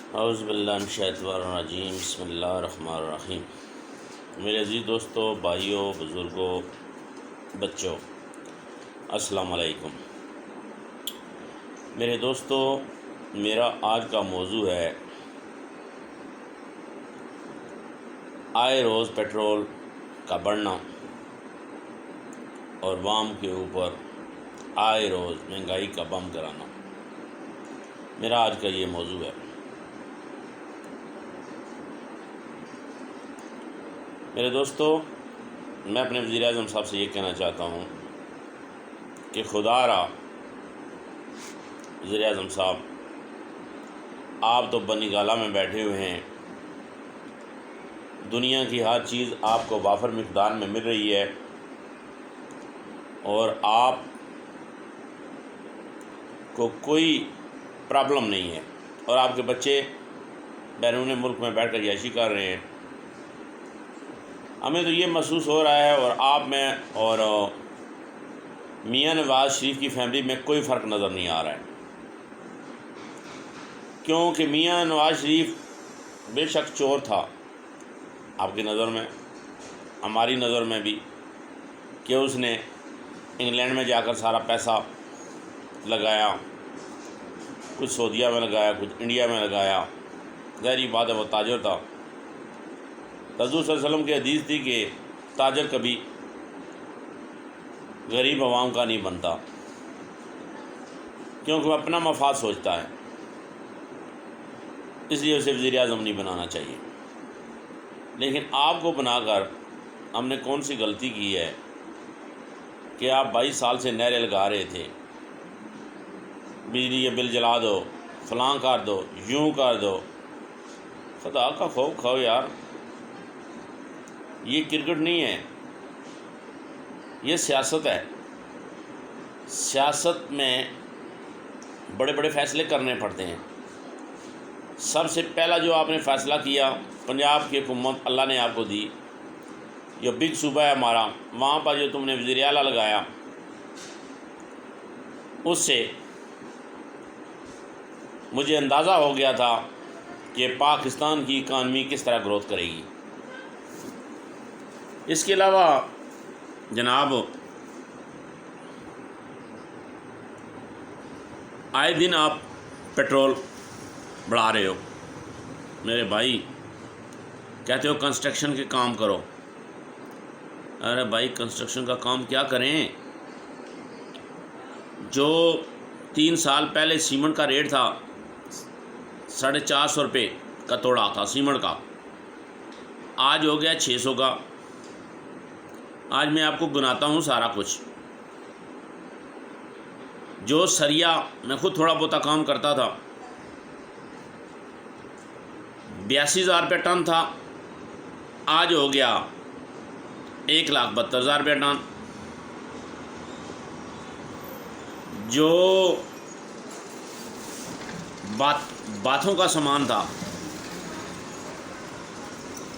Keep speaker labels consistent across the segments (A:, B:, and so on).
A: اعوذ باللہ من الشیطان الرجیم، بسم اللہ الرحمن الرحیم۔ میرے عزیز دوستو، بھائیوں، بزرگوں، بچوں، السلام علیکم۔ میرے دوستو، میرا آج کا موضوع ہے آئے روز پیٹرول کا بڑھنا اور عوام کے اوپر آئے روز مہنگائی کا بم کرانا۔ میرا آج کا یہ موضوع ہے۔ میرے دوستو، میں اپنے وزیر اعظم صاحب سے یہ کہنا چاہتا ہوں کہ خدا را وزیر اعظم صاحب، آپ تو بنی گالہ میں بیٹھے ہوئے ہیں، دنیا کی ہر چیز آپ کو وافر مقدار میں مل رہی ہے اور آپ کو کوئی پرابلم نہیں ہے، اور آپ کے بچے بیرون ملک میں بیٹھ کر عیاشی کر رہے ہیں۔ ہمیں تو یہ محسوس ہو رہا ہے، اور آپ میں اور میاں نواز شریف کی فیملی میں کوئی فرق نظر نہیں آ رہا ہے، کیونکہ میاں نواز شریف بے شک چور تھا آپ کی نظر میں، ہماری نظر میں بھی، کہ اس نے انگلینڈ میں جا کر سارا پیسہ لگایا، کچھ سعودیہ میں لگایا، کچھ انڈیا میں لگایا۔ ظاہری بات ہے وہ تاجر تھا۔ حضور صلی اللہ علیہ وسلم کی حدیث تھی کہ تاجر کبھی غریب عوام کا نہیں بنتا، کیونکہ وہ اپنا مفاد سوچتا ہے، اس لیے اسے وزیر اعظم نہیں بنانا چاہیے۔ لیکن آپ کو بنا کر ہم نے کون سی غلطی کی ہے کہ آپ 22 سال سے نعرے لگا رہے تھے، بجلی یہ بل جلا دو، فلاں کر دو، یوں کر دو۔ خدا کا خوف کھاؤ یار، یہ کرکٹ نہیں ہے، یہ سیاست ہے۔ سیاست میں بڑے بڑے فیصلے کرنے پڑتے ہیں۔ سب سے پہلا جو آپ نے فیصلہ کیا، پنجاب کی حکومت اللہ نے آپ کو دی، جو بگ صوبہ ہے ہمارا، وہاں پر جو تم نے وزیر اعلیٰ لگایا، اس سے مجھے اندازہ ہو گیا تھا کہ پاکستان کی اکانومی کس طرح گروتھ کرے گی۔ اس کے علاوہ جناب، آئے دن آپ پیٹرول بڑھا رہے ہو۔ میرے بھائی کہتے ہو کنسٹرکشن کے کام کرو۔ ارے بھائی، کنسٹرکشن کا کام کیا کریں؟ جو 3 سال پہلے سیمنٹ کا ریٹ تھا 450 روپے کا توڑا تھا سیمنٹ کا، آج ہو گیا 600 کا۔ آج میں آپ کو گناتا ہوں سارا کچھ۔ جو سریا میں خود تھوڑا بہت کام کرتا تھا، 82,000 روپے ٹن تھا، آج ہو گیا 1,72,000 روپے ٹن۔ جو باتھوں کا سامان تھا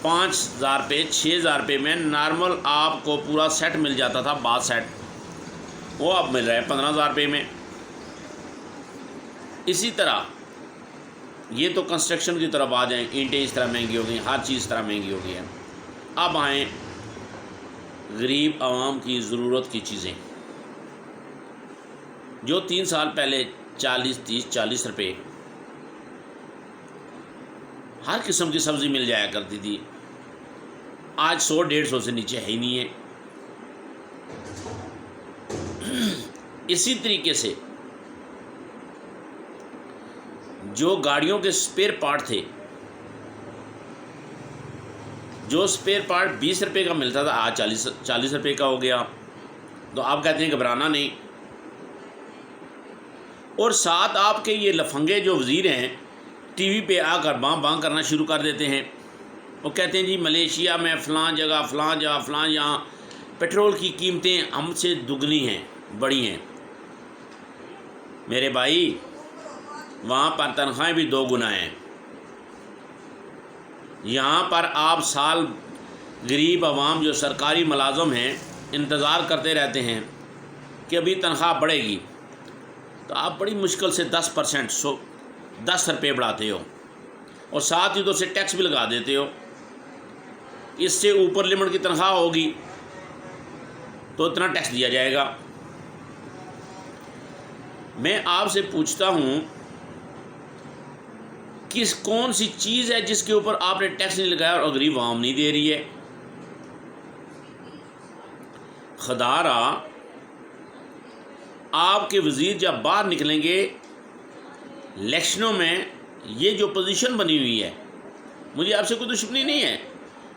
A: 5,000 روپے 6,000 روپے میں نارمل آپ کو پورا سیٹ مل جاتا تھا، باتھ سیٹ، وہ اب مل رہا ہے 15,000 روپے میں۔ اسی طرح یہ تو کنسٹرکشن کی طرف آ جائیں، اینٹیں اس طرح مہنگی ہو گئی، ہر چیز اس طرح مہنگی ہو گئی ہے۔ اب آئیں غریب عوام کی ضرورت کی چیزیں، جو 3 سال پہلے 40 روپے ہر قسم کی سبزی مل جایا کرتی تھی، آج 100-150 سے نیچے ہے ہی نہیں ہے۔ اسی طریقے سے جو گاڑیوں کے سپیئر پارٹ تھے، جو سپیئر پارٹ 20 روپے کا ملتا تھا، آج 40 روپے کا ہو گیا۔ تو آپ کہتے ہیں گھبرانا نہیں، اور ساتھ آپ کے یہ لفنگے جو وزیر ہیں ٹی وی پہ آ کر باں باں کرنا شروع کر دیتے ہیں۔ وہ کہتے ہیں جی ملیشیا میں فلاں جگہ فلاں جہاں پیٹرول کی قیمتیں ہم سے دگنی ہیں، بڑی ہیں۔ میرے بھائی، وہاں پر تنخواہیں بھی 2 گنا ہیں۔ یہاں پر آپ سال غریب عوام جو سرکاری ملازم ہیں انتظار کرتے رہتے ہیں کہ ابھی تنخواہ بڑھے گی، تو آپ بڑی مشکل سے 10% 10 روپے بڑھاتے ہو۔ اور ساتھ ہی ادھر سے ٹیکس بھی لگا دیتے ہو. اس سے اوپر لمٹ کی تنخواہ ہوگی تو اتنا ٹیکس دیا جائے گا. میں آپ سے پوچھتا ہوں کون سی چیز ہے جس کے اوپر آپ نے ٹیکس نہیں لگایا اور غریب عوام نہیں دے رہی ہے؟ خدا را آپ کے وزیر جب باہر نکلیں گے الیکشنوں میں، یہ جو پوزیشن بنی ہوئی ہے، مجھے آپ سے کوئی دشمنی نہیں ہے،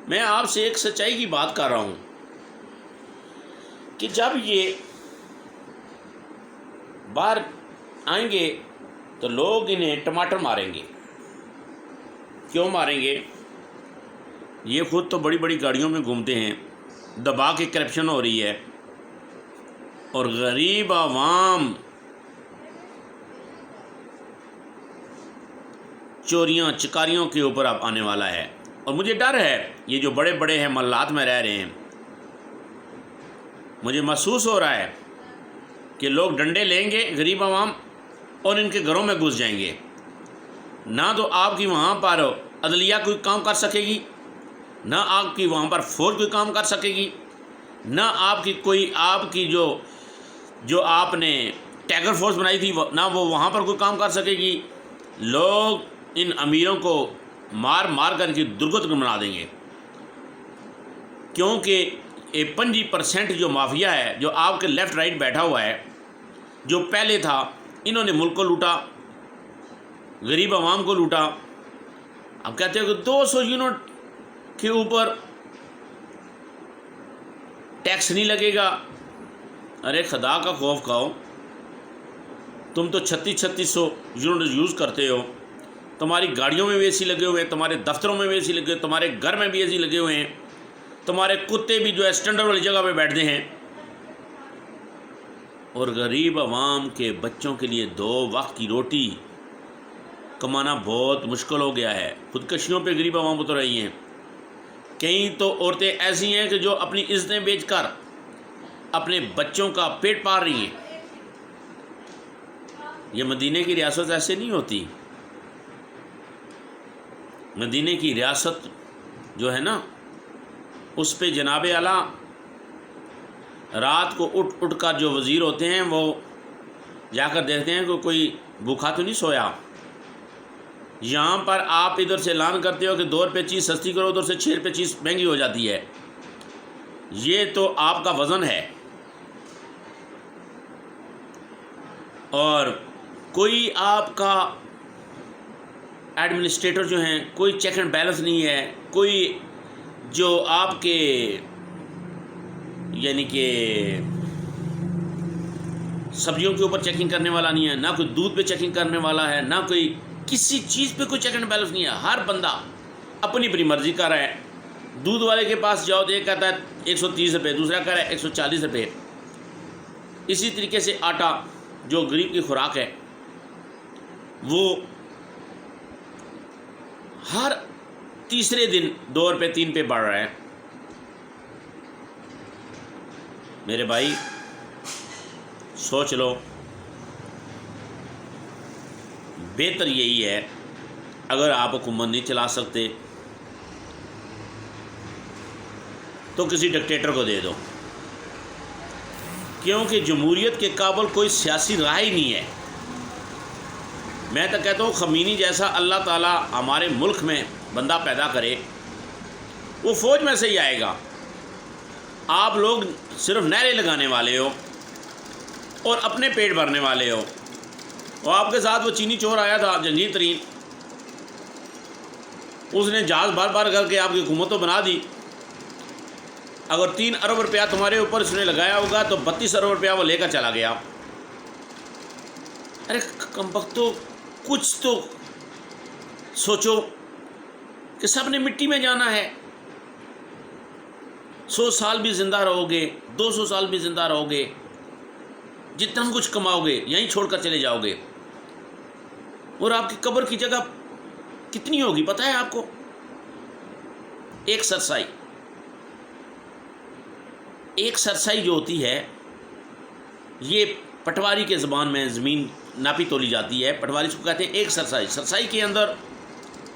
A: میں آپ سے ایک سچائی کی بات کر رہا ہوں کہ جب یہ باہر آئیں گے تو لوگ انہیں ٹماٹر ماریں گے. کیوں ماریں گے؟ یہ خود تو بڑی بڑی گاڑیوں میں گھومتے ہیں، دبا کے کرپشن ہو رہی ہے، اور غریب عوام چوریاں چکاریوں کے اوپر اب آنے والا ہے. اور مجھے ڈر ہے، یہ جو بڑے بڑے ہیں محلات میں رہ رہے ہیں، مجھے محسوس ہو رہا ہے کہ لوگ ڈنڈے لیں گے غریب عوام اور ان کے گھروں میں گھس جائیں گے. نہ تو آپ کی وہاں پر عدلیہ کوئی کام کر سکے گی، نہ آپ کی وہاں پر فوج کوئی کام کر سکے گی، نہ آپ کی جو آپ نے ٹیگر فورس بنائی تھی نہ وہ وہاں پر کوئی کام کر سکے گی. لوگ ان امیروں کو مار مار کر کے درگت بنا دیں گے، کیونکہ 25% جو مافیا ہے، جو آپ کے لیفٹ رائٹ بیٹھا ہوا ہے، جو پہلے تھا، انہوں نے ملک کو لوٹا، غریب عوام کو لوٹا. اب کہتے ہیں کہ 200 یونٹ کے اوپر ٹیکس نہیں لگے گا. ارے خدا کا خوف کھاؤ، تم تو 3600 یونٹ یوز کرتے ہو، تمہاری گاڑیوں میں بھی اے سی لگے ہوئے ہیں، تمہارے دفتروں میں بھی اے سی لگے ہوئے، تمہارے گھر میں بھی اے سی لگے ہوئے ہیں، تمہارے کتے بھی جو ہے اسٹینڈرڈ والی جگہ پہ بیٹھتے ہیں. اور غریب عوام کے بچوں کے لیے 2 وقت کی روٹی کمانا بہت مشکل ہو گیا ہے. خودکشیوں پہ غریب عوام اتر رہی ہیں. کئی تو عورتیں ایسی ہیں کہ جو اپنی عزتیں بیچ کر اپنے بچوں کا پیٹ پال رہی ہیں. یہ مدینے کی ریاست ایسے نہیں ہوتی. مدینے کی ریاست جو ہے نا، اس پہ جناب اعلیٰ رات کو اٹھ کر جو وزیر ہوتے ہیں وہ جا کر دیکھتے ہیں کہ کوئی بھوکا تو نہیں سویا. یہاں پر آپ ادھر سے اعلان کرتے ہو کہ 2 روپے چیز سستی کرو، ادھر سے 6 روپے چیز مہنگی ہو جاتی ہے. یہ تو آپ کا وزن ہے. اور کوئی آپ کا ایڈمنسٹریٹر جو ہیں، کوئی چیک اینڈ بیلنس نہیں ہے، کوئی جو آپ کے یعنی کہ سبزیوں کے اوپر چیکنگ کرنے والا نہیں ہے، نہ کوئی دودھ پہ چیکنگ کرنے والا ہے، نہ کوئی کسی چیز پہ کوئی چیک اینڈ بیلنس نہیں ہے. ہر بندہ اپنی اپنی مرضی کر رہا ہے. دودھ والے کے پاس جاؤ تو ایک کہتا ہے 130 روپے، دوسرا کہہ رہا ہے 140 روپے. اسی طریقے سے آٹا جو غریب کی خوراک ہے وہ ہر تیسرے دن 2 روپے 3 پہ بڑھ رہا ہے. میرے بھائی سوچ لو، بہتر یہی ہے اگر آپ حکومت نہیں چلا سکتے تو کسی ڈکٹیٹر کو دے دو، کیونکہ جمہوریت کے قابل کوئی سیاسی راہ ہی نہیں ہے. میں تو کہتا ہوں خمینی جیسا اللہ تعالیٰ ہمارے ملک میں بندہ پیدا کرے، وہ فوج میں سے ہی آئے گا. آپ لوگ صرف نعرے لگانے والے ہو اور اپنے پیٹ بھرنے والے ہو. اور آپ کے ساتھ وہ چینی چور آیا تھا جنگیر ترین، اس نے جہاز بار بار کر کے آپ کی حکومت تو بنا دی. اگر 3 ارب روپیہ تمہارے اوپر اس نے لگایا ہوگا تو 32 ارب روپیہ وہ لے کر چلا گیا. ارے کمبختو، کچھ تو سوچو کہ سب نے مٹی میں جانا ہے. 100 سال بھی زندہ رہو گے، 200 سال بھی زندہ رہو گے، جتنا کچھ کماؤ گے یہیں چھوڑ کر چلے جاؤ گے. اور آپ کی قبر کی جگہ کتنی ہوگی پتہ ہے آپ کو؟ ایک سرسائی جو ہوتی ہے، یہ پٹواری کے زبان میں زمین ناپی تولی جاتی ہے. پٹواری اس کو کہتے ہیں ایک سرسائی. سرسائی کے اندر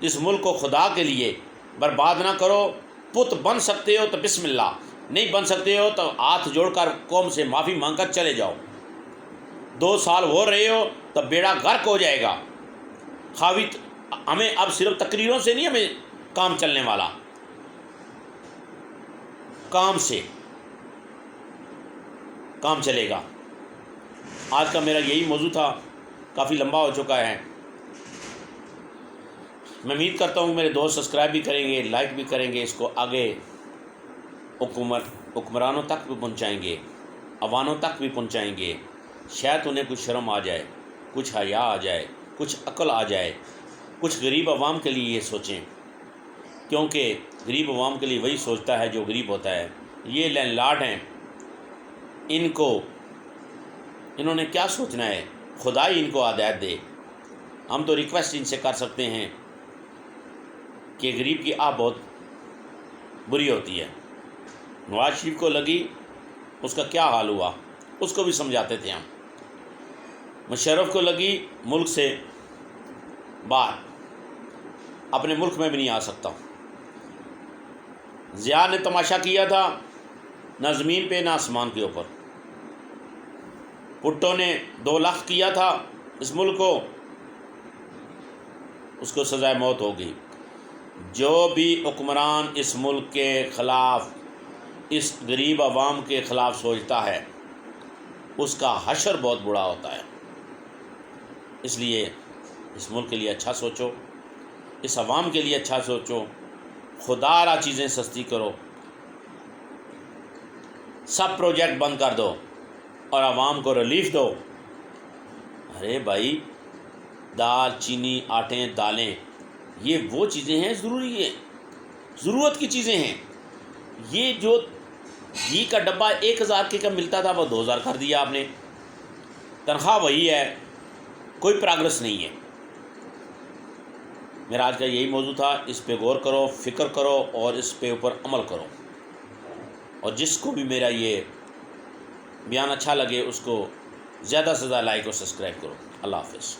A: اس ملک کو خدا کے لیے برباد نہ کرو۔ پت بن سکتے ہو تو بسم اللہ، نہیں بن سکتے ہو تو ہاتھ جوڑ کر قوم سے معافی مانگ کر چلے جاؤ۔ 2 سال ہو رہے ہو تو بیڑا غرق ہو جائے گا۔ ہمیں اب صرف تقریروں سے نہیں ہمیں کام چلنے والا، کام سے کام چلے گا۔ آج کا میرا یہی موضوع تھا، کافی لمبا ہو چکا ہے۔ میں امید کرتا ہوں میرے دوست سبسکرائب بھی کریں گے، لائک بھی کریں گے، اس کو آگے حکمرانوں تک بھی پہنچائیں گے، عوانوں تک بھی پہنچائیں گے۔ شاید انہیں کچھ شرم آ جائے، کچھ حیا آ جائے، کچھ عقل آ جائے، کچھ غریب عوام کے لیے یہ سوچیں، کیونکہ غریب عوام کے لیے وہی سوچتا ہے جو غریب ہوتا ہے۔ یہ لینڈ لارڈ ہیں، انہوں نے کیا سوچنا ہے؟ خدا ہی ان کو ہدایت دے۔ ہم تو ریکویسٹ ان سے کر سکتے ہیں کہ غریب کی آہ بہت بری ہوتی ہے۔ نواز شریف کو لگی، اس کا کیا حال ہوا اس کو بھی سمجھاتے تھے ہم۔ مشرف کو لگی، ملک سے باہر، اپنے ملک میں بھی نہیں آ سکتا۔ ضیاء نے تماشا کیا تھا، نہ زمین پہ نہ آسمان کے اوپر۔ بھٹو نے 2 لاکھ کیا تھا اس ملک کو، اس کو سزائے موت ہو گئی۔ جو بھی حکمران اس ملک کے خلاف، اس غریب عوام کے خلاف سوچتا ہے، اس کا حشر بہت بڑا ہوتا ہے۔ اس لیے اس ملک کے لیے اچھا سوچو، اس عوام کے لیے اچھا سوچو، خدا را چیزیں سستی کرو، سب پروجیکٹ بند کر دو اور عوام کو ریلیف دو۔ ارے بھائی، دال، چینی، آٹے، دالیں، یہ وہ چیزیں ہیں، ضروری ہیں، ضرورت کی چیزیں ہیں۔ یہ جو گھی کا ڈبہ 1000 کا ملتا تھا وہ 2000 کر دیا آپ نے، تنخواہ وہی ہے، کوئی پروگرس نہیں ہے۔ میرا آج کا یہی موضوع تھا، اس پہ غور کرو، فکر کرو اور اس پہ اوپر عمل کرو۔ اور جس کو بھی میرا یہ بیان اچھا لگے اس کو زیادہ سے زیادہ لائک اور سبسکرائب کرو۔ اللہ حافظ۔